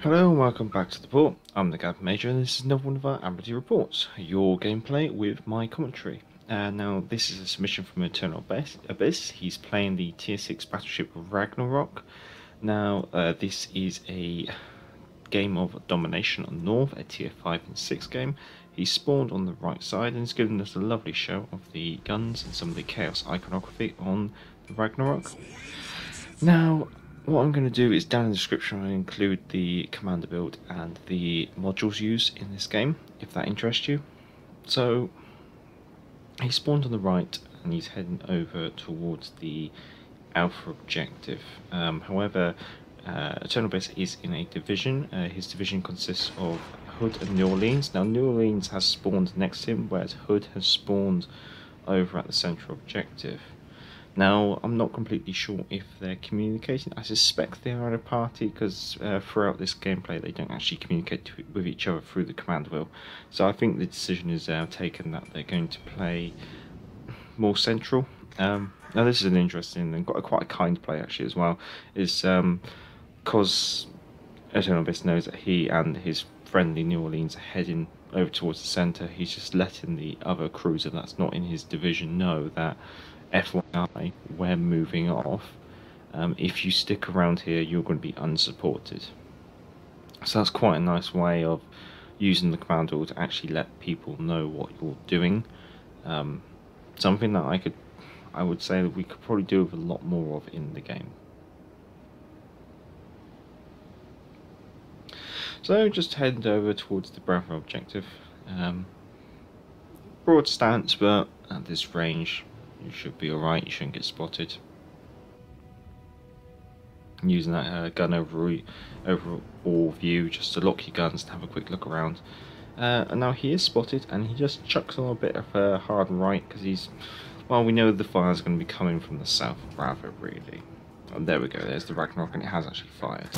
Hello and welcome back to the port. I'm the Gavin Major and this is another one of our Amity Reports, your gameplay with my commentary. Now this is a submission from Eternal Abyss. He's playing the tier 6 battleship Ragnarok. Now this is a game of domination on North, a tier 5 and 6 game. He spawned on the right side and has given us a lovely show of the guns and some of the chaos iconography on the Ragnarok. Now what I'm going to do is down in the description I include the commander build and the modules used in this game, if that interests you. So he spawned on the right and he's heading over towards the Alpha objective. However, Eternal Abyss is in a division. His division consists of Hood and New Orleans. Now New Orleans has spawned next to him, whereas Hood has spawned over at the central objective. Now, I'm not completely sure if they're communicating. I suspect they are a party because throughout this gameplay they don't actually communicate with each other through the command wheel. So I think the decision is taken that they're going to play more central. Now this is an interesting and quite a kind play actually as well. Is because Eternal Abyss knows that he and his friendly New Orleans are heading over towards the centre. He's just letting the other cruiser that's not in his division know that FYI, we're moving off. If you stick around here, you're going to be unsupported. So that's quite a nice way of using the command wheel to actually let people know what you're doing. Something that I would say that we could probably do with a lot more of in the game. So just heading over towards the Bravo objective. Broad stance, but at this range you should be alright, you shouldn't get spotted. I'm using that gun overall view just to lock your guns and have a quick look around. And now he is spotted and he just chucks on a bit of a hard right because well, we know the fire's going to be coming from the south of Bravo really. And there we go, there's the Ragnarok and it has actually fired.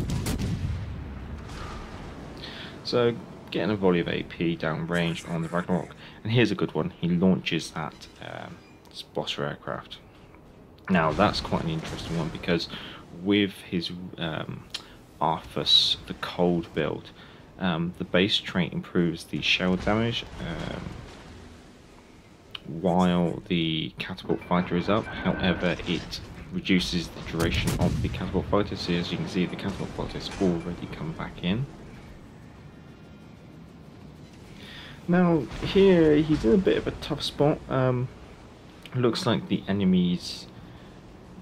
So getting a volley of AP down range on the Ragnarok, and here's a good one, he launches that spotter aircraft. Now that's quite an interesting one because with his Arthas, the cold build, the base trait improves the shell damage while the catapult fighter is up. However, it reduces the duration of the catapult fighter, so as you can see the catapult fighter has already come back in. Now here he's in a bit of a tough spot. Looks like the enemies,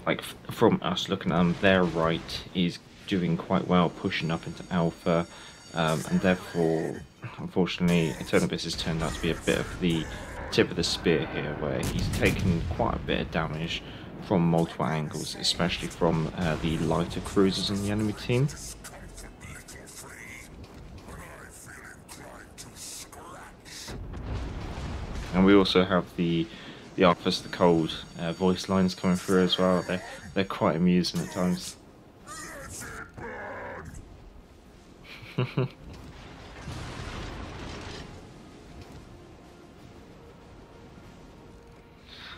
like from us looking at them, their right is doing quite well, pushing up into Alpha, and therefore, unfortunately, Eternal Abyss has turned out to be a bit of the tip of the spear here, where he's taken quite a bit of damage from multiple angles, especially from the lighter cruisers on the enemy team. And we also have the Arthas the Cold voice lines coming through as well. They're quite amusing at times.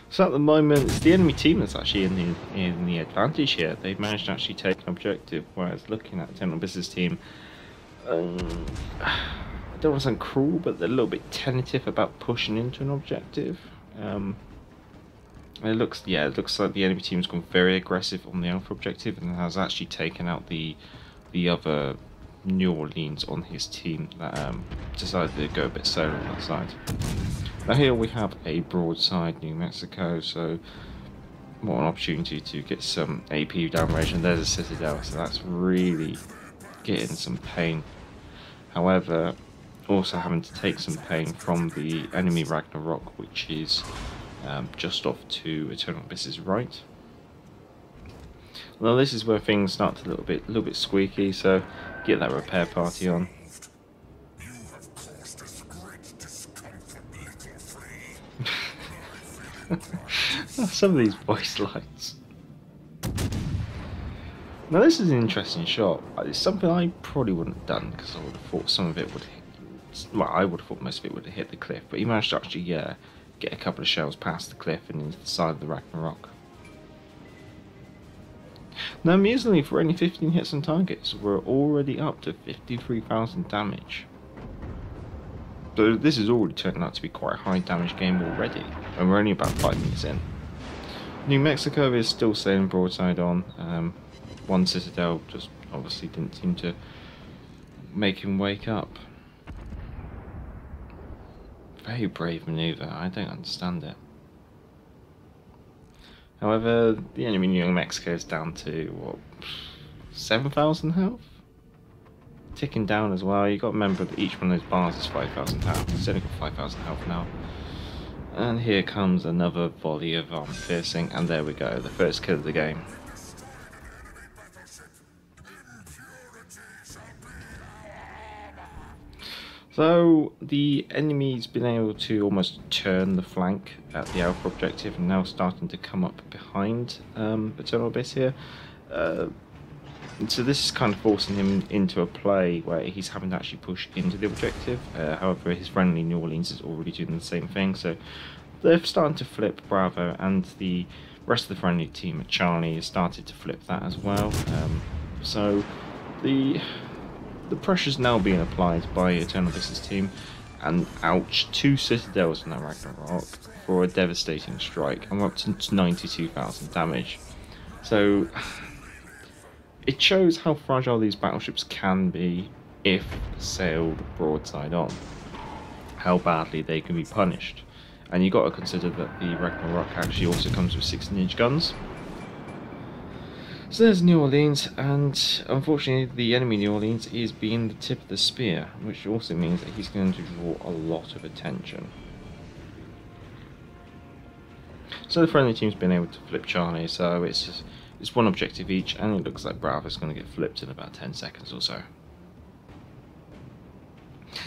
So at the moment, it's the enemy team that's actually in the advantage here. They've managed to actually take an objective, whereas looking at Eternal Abyss's team, I don't want to sound cruel, but they're a little bit tentative about pushing into an objective. It looks like the enemy team's gone very aggressive on the Alpha objective and has actually taken out the other New Orleans on his team that decided to go a bit solo on that side. Now here we have a broadside New Mexico, so what an opportunity to get some AP downrange, and there's a Citadel, so that's really getting some pain. However, also having to take some pain from the enemy Ragnarok, which is just off to Eternal Abyss's right. Well, this is where things start a little bit squeaky, so get that repair party on. Some of these voice lines. Now this is an interesting shot. It's something I probably wouldn't have done because I would have thought some of it would hit, well, I would have thought most of it would have hit the cliff, but he managed to actually get a couple of shells past the cliff and into the side of the Ragnarok. Now, amusingly, for only 15 hits on targets, we're already up to 53,000 damage. So this is already turning out to be quite a high damage game already, and we're only about 5 minutes in. New Mexico is still sailing broadside on. One Citadel just obviously didn't seem to make him wake up. Very brave maneuver, I don't understand it. However, the enemy New Mexico is down to, what, 7,000 health? Ticking down as well. You've got to remember that each one of those bars is 5,000 health. It's only got 5,000 health now. And here comes another volley of arm piercing, and there we go, the first kill of the game. So the enemy's been able to almost turn the flank at the Alpha objective and now starting to come up behind Eternal Abyss here. So this is kind of forcing him into a play where he's having to actually push into the objective. However, his friendly New Orleans is already doing the same thing, so they're starting to flip Bravo, and the rest of the friendly team at Charlie has started to flip that as well. So the pressure's now being applied by Eternal Abyss's team, and ouch, 2 Citadels in that Ragnarok for a devastating strike, and we're up to 92,000 damage. So it shows how fragile these battleships can be if sailed broadside on, how badly they can be punished. And you've got to consider that the Ragnarok actually also comes with 16-inch guns. So there's New Orleans, and unfortunately the enemy New Orleans is being the tip of the spear, which also means that he's going to draw a lot of attention. So the friendly team's been able to flip Charlie, so it's one objective each, and it looks like Bravo's going to get flipped in about 10 seconds or so.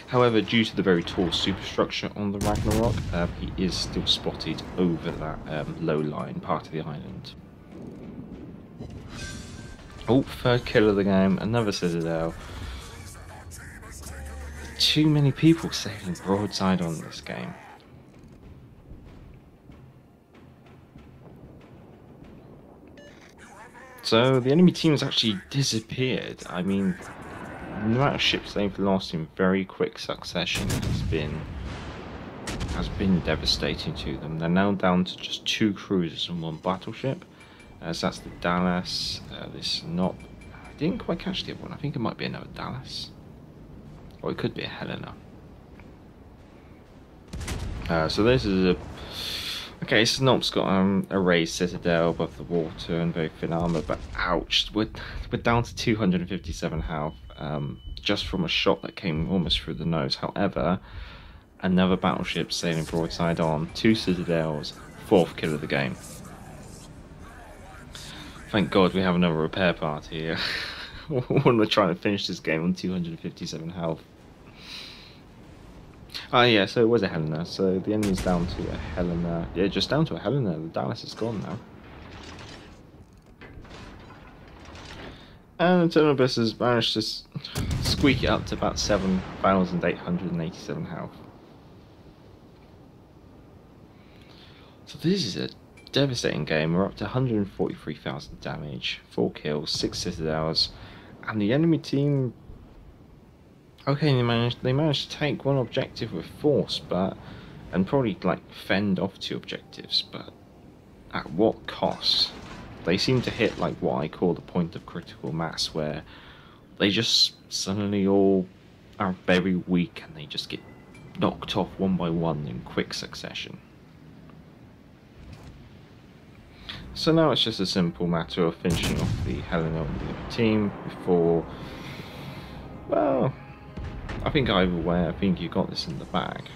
However, due to the very tall superstructure on the Ragnarok, he is still spotted over that low-lying part of the island. Oh, third kill of the game, another Citadel. Too many people sailing broadside on this game. So the enemy team has actually disappeared. I mean, the amount of ships they've lost in very quick succession has been devastating to them. They're now down to just 2 cruisers and 1 battleship. So that's the Dallas. I didn't quite catch the other one. I think it might be another Dallas, or it could be a Helena. So this is a okay. Snop's got a raised citadel above the water and very thin armor, but ouch, we're down to 257 health just from a shot that came almost through the nose. However, another battleship sailing broadside on, 2 citadels, 4th kill of the game. Thank God we have another repair party here. When we're trying to finish this game on 257 health. Ah, yeah, so it was a Helena. So the enemy's down to a Helena. Yeah, just down to a Helena. The Dallas is gone now. And Eternal Abyss has managed to squeak it up to about 7,887 health. So this is a devastating game. We're up to 143,000 damage, 4 kills, 6 citadels, and the enemy team, okay, they managed to take 1 objective with force, and probably like fend off 2 objectives, but at what cost? They seem to hit like what I call the point of critical mass, where they just suddenly all are very weak and they just get knocked off one by one in quick succession. So now it's just a simple matter of finishing off the Helena on the other team before, well, I think either way, I think you got this in the bag.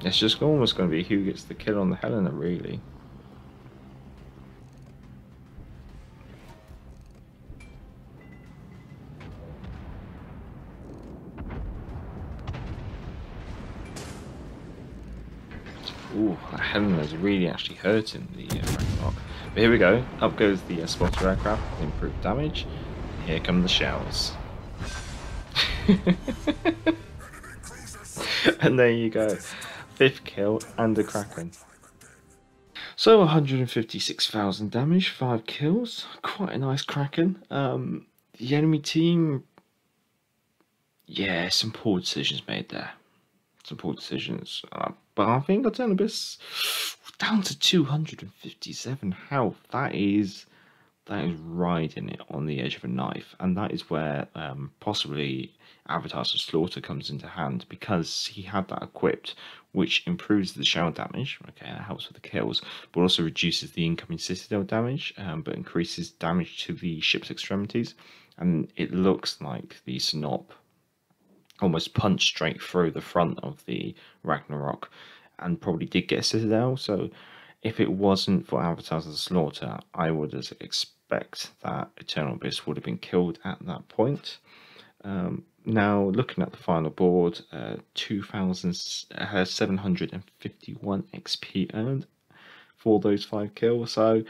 It's just almost going to be who gets the kill on the Helena, really. Ooh, that Helena's really actually hurting the Ragnarok. But here we go, up goes the spotter aircraft with improved damage. Here come the shells. And there you go, 5th kill and a Kraken. So 156,000 damage, 5 kills, quite a nice Kraken. The enemy team, yeah, some poor decisions made there. Some poor decisions. But I think Atenobis down to 257 health. That is riding it on the edge of a knife, and that is where possibly Avatar's of Slaughter comes into hand, because he had that equipped, which improves the shell damage. Okay, that helps with the kills, but also reduces the incoming citadel damage, but increases damage to the ship's extremities. And it looks like the Snop almost punched straight through the front of the Ragnarok, and probably did get a citadel. So if it wasn't for Avatars of the Slaughter, I would expect that Eternal Abyss would have been killed at that point. Now, looking at the final board, 2,751 XP earned for those 5 kills. So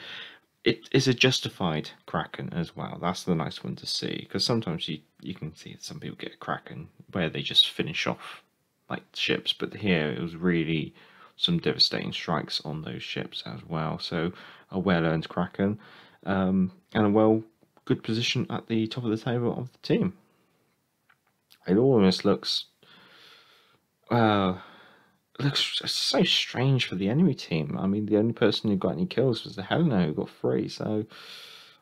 it is a justified Kraken as well. That's the nice one to see, because sometimes you can see some people get a Kraken where they just finish off like ships, but here it was really some devastating strikes on those ships as well. So a well-earned Kraken, and a good position at the top of the table of the team. It almost looks so strange for the enemy team. I mean, the only person who got any kills was the Helena, who got 3. So,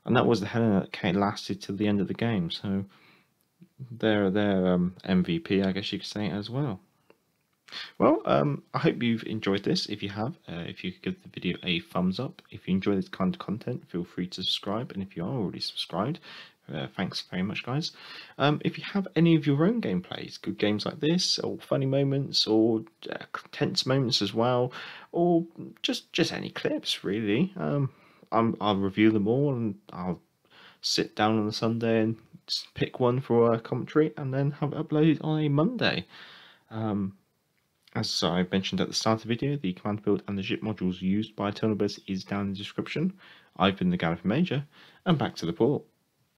and that was the Helena that lasted till the end of the game. So they're MVP, I guess you could say, as well. Well, I hope you've enjoyed this. If you have, if you could give the video a thumbs up. If you enjoy this kind of content, feel free to subscribe. And if you are already subscribed, thanks very much, guys. If you have any of your own gameplays, good games like this, or funny moments, or tense moments as well, or just any clips, really, I'll review them all, and I'll sit down on a Sunday and pick one for a commentary, and then have it uploaded on a Monday. As I mentioned at the start of the video, the command build and the ship modules used by Eternal Abyss is down in the description. I've been the Gallifrey Major, and back to the port.